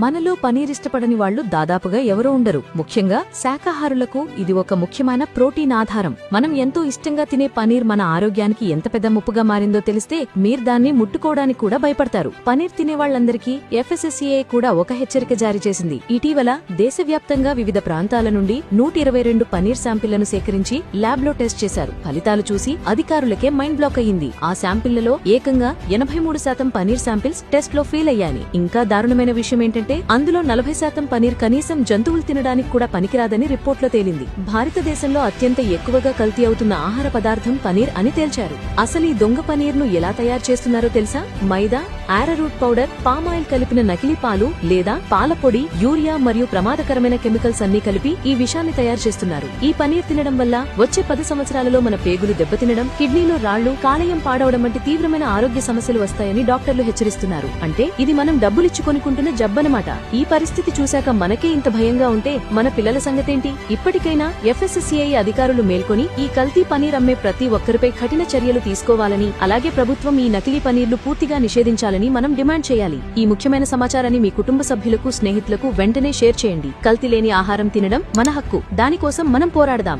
మనలో పనీర్ ఇష్టపడని వాళ్లు దాదాపుగా ఎవరూ ఉండరు. ముఖ్యంగా శాకాహారులకు ఇది ఒక ముఖ్యమైన ప్రోటీన్ ఆధారం. మనం ఎంతో ఇష్టంగా తినే పనీర్ మన ఆరోగ్యానికి ఎంత పెద్ద ముప్పుగా మారిందో తెలిస్తే మీరు దాన్ని ముట్టుకోవడానికి కూడా భయపడతారు. పనీర్ తినేవాళ్లందరికీ FSSAI కూడా ఒక హెచ్చరిక జారీ చేసింది. ఇటీవల దేశవ్యాప్తంగా వివిధ ప్రాంతాల నుండి 122 పనీర్ శాంపిళ్లను సేకరించి ల్యాబ్లో టెస్ట్ చేశారు. ఫలితాలు చూసి అధికారులకే మైండ్ బ్లాక్ అయ్యింది. ఆ శాంపిళ్లలో ఏకంగా 83% పనీర్ శాంపిల్స్ టెస్ట్ లో ఫెయిల్ అయ్యాయి. ఇంకా దారుణమైన విషయం ఏంటంటే అందులో 40% పనీర్ కనీసం జంతువులు తినడానికి కూడా పనికిరాదని రిపోర్ట్లో తేలింది. భారతదేశంలో అత్యంత ఎక్కువగా కల్తీ అవుతున్న ఆహార పదార్థం పనీర్ అని తేల్చారు. అసలు ఈ దొంగ పనీర్ ను ఎలా తయారు చేస్తున్నారో తెలుసా? మైదా, ఆరారూట్ పౌడర్, పామాయిల్ కలిపిన నకిలీ పాలు లేదా పాల పొడి, యూరియా మరియు ప్రమాదకరమైన కెమికల్స్ అన్ని కలిపి ఈ విషాన్ని తయారు చేస్తున్నారు. ఈ పనీర్ తినడం వల్ల వచ్చే 10 సంవత్సరాలలో మన పేగులు దెబ్బతినడం, కిడ్నీలో రాళ్లు, కాలేయం పాడవడం వంటి తీవ్రమైన ఆరోగ్య సమస్యలు వస్తాయని డాక్టర్లు హెచ్చరిస్తున్నారు. అంటే ఇది మనం డబ్బులిచ్చి కొనుక్కుంటున్న జబ్బనమాట. ఈ పరిస్థితి చూశాక మనకే ఇంత భయంగా ఉంటే మన పిల్లల సంగతేంటి? ఇప్పటికైనా FSSAI అధికారులు మేల్కొని ఈ కల్తీ పనీర్ అమ్మే ప్రతి ఒక్కరిపై కఠిన చర్యలు తీసుకోవాలని, అలాగే ప్రభుత్వం ఈ నకిలీ పనీర్లు పూర్తిగా నిషేధించాలని మనం డిమాండ్ చేయాలి. ఈ ముఖ్యమైన సమాచారాన్ని మీ కుటుంబ సభ్యులకు, స్నేహితులకు వెంటనే షేర్ చేయండి. కల్తీ లేని ఆహారం తినడం మన హక్కు. దానికోసం మనం పోరాడదాం.